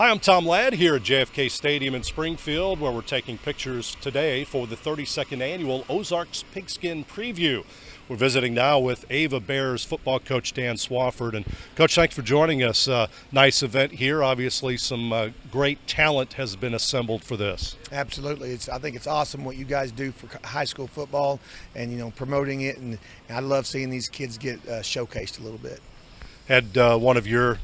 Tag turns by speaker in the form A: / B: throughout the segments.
A: Hi, I'm Tom Ladd here at JFK Stadium in Springfield, where we're taking pictures today for the 32nd annual Ozarks Pigskin Preview. We're visiting now with Ava Bears football coach Dan Swofford. And Coach, thanks for joining us. Nice event here. Obviously, some great talent has been assembled for this.
B: Absolutely. I think it's awesome what you guys do for high school football and, promoting it. And I love seeing these kids get showcased a little bit.
A: Had one of your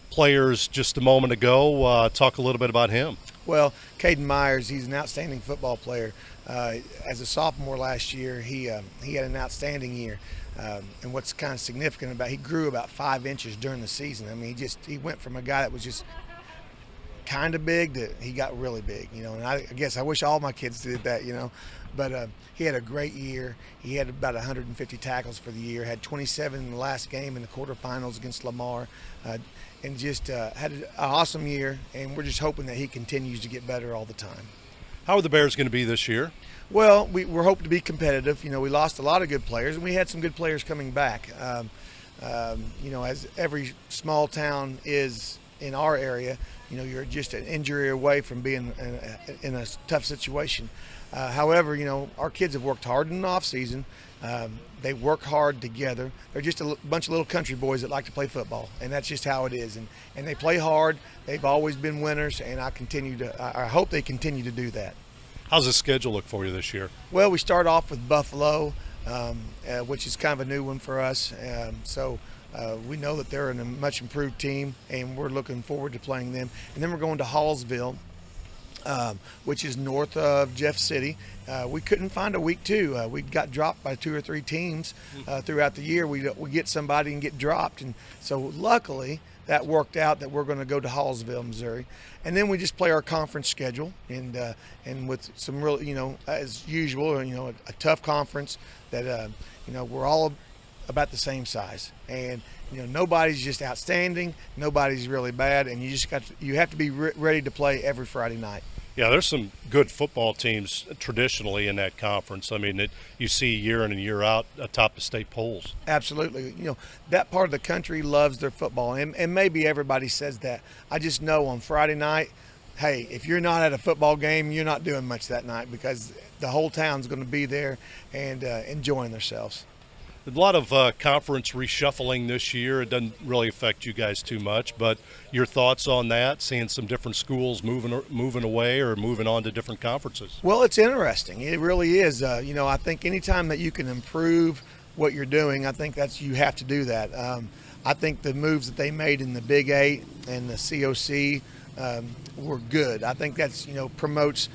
A: players just a moment ago. Talk a little bit about him.
B: Well, Caden Myers, he's an outstanding football player. As a sophomore last year, he had an outstanding year. And what's kind of significant about, he grew about 5 inches during the season. I mean, he went from a guy that was just kind of big to he got really big, and I guess I wish all my kids did that, but he had a great year. He had about 150 tackles for the year, had 27 in the last game in the quarterfinals against Lamar, and just had an awesome year, and we're just hoping that he continues to get better all the time.
A: How are the Bears going to be this year?
B: Well, we're hoping to be competitive. We lost a lot of good players, and we had some good players coming back. As every small town is in our area, you're just an injury away from being in a tough situation. However, our kids have worked hard in the off season. They work hard together. They're just a bunch of little country boys that like to play football, and that's just how it is. And they play hard. They've always been winners, and I hope they continue to do that.
A: How's the schedule look for you this year?
B: Well, we start off with Buffalo, which is kind of a new one for us. We know that they're a much improved team, and we're looking forward to playing them. And then we're going to Hallsville, which is north of Jeff City. We couldn't find a week 2. We got dropped by 2 or 3 teams throughout the year. We get somebody and get dropped, and so luckily that worked out that we're going to go to Hallsville, Missouri. And then we just play our conference schedule, and with some real, as usual, a tough conference that we're all about the same size, and nobody's just outstanding, nobody's really bad, and you have to be ready to play every Friday night.
A: Yeah, there's some good football teams traditionally in that conference. I mean, you see year in and year out atop the state polls.
B: Absolutely. That part of the country loves their football, and maybe everybody says that. I just know on Friday night, hey, if you're not at a football game, you're not doing much that night, because the whole town's going to be there and enjoying themselves.
A: A lot of conference reshuffling this year. It doesn't really affect you guys too much, but your thoughts on that, seeing some different schools moving away or moving on to different conferences?
B: Well, it's interesting. It really is. I think anytime that you can improve what you're doing, I think you have to do that. I think the moves that they made in the Big 8 and the COC were good. I think that's, promotes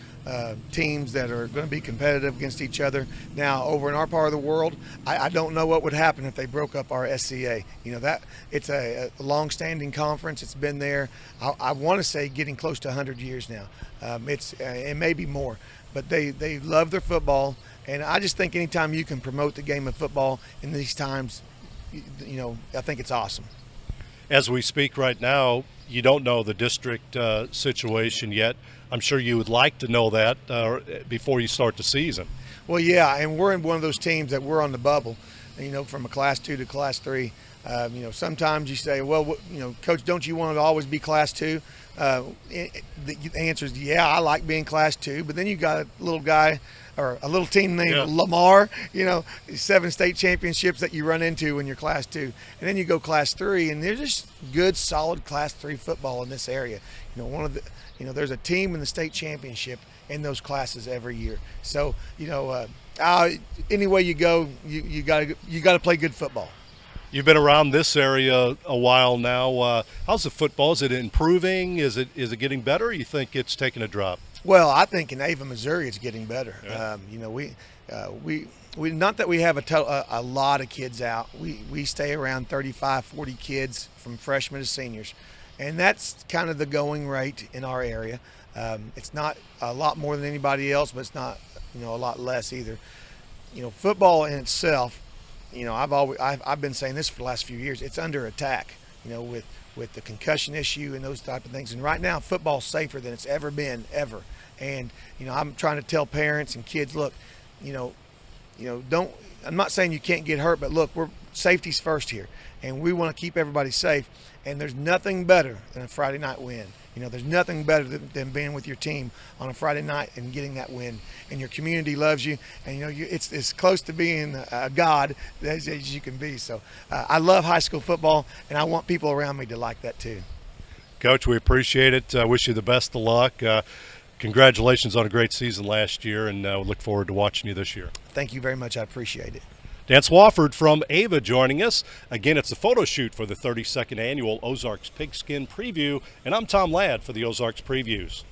B: teams that are going to be competitive against each other. Now, over in our part of the world, I don't know what would happen if they broke up our SCA. That it's a long-standing conference. It's been there, I want to say, getting close to 100 years now. It may be more, but they love their football, and I just think anytime you can promote the game of football in these times, I think it's awesome.
A: As we speak right now, you don't know the district situation yet. I'm sure you would like to know that before you start the season.
B: Well, yeah, and we're in one of those teams that we're on the bubble, from a Class 2 to Class 3. Sometimes you say, well, Coach, don't you want to always be Class 2? The answer is, yeah, I like being Class 2, but then you got a little guy or a little team named Lamar, 7 state championships that you run into when you're Class 2. And then you go Class 3, and there's just good, solid Class 3 football in this area. There's a team in the state championship in those classes every year. So, any way you go, you got to play good football.
A: You've been around this area a while now. How's the football? Is it improving? Is it getting better? Or you think it's taking a drop?
B: Well, I think in Ava, Missouri, it's getting better.
A: Yeah.
B: We not that we have a lot of kids out. We stay around 35, 40 kids from freshmen to seniors, and that's kind of the going rate in our area. It's not a lot more than anybody else, but it's not a lot less either. Football in itself, I've been saying this for the last few years. It's under attack. With the concussion issue and those type of things. And right now, football's safer than it's ever been, ever. And, I'm trying to tell parents and kids, look, I'm not saying you can't get hurt, but look, safety's first here. And we want to keep everybody safe. And there's nothing better than a Friday night win. You know, there's nothing better than being with your team on a Friday night and getting that win. And your community loves you, and you know it's as close to being a god as you can be. So I love high school football, and I want people around me to like that too.
A: Coach, we appreciate it. Wish you the best of luck. Congratulations on a great season last year, and we look forward to watching you this year.
B: Thank you very much. I appreciate it.
A: Dan Swofford from Ava joining us. Again, it's a photo shoot for the 32nd Annual Ozarks Pigskin Preview, and I'm Tom Ladd for the Ozarks Previews.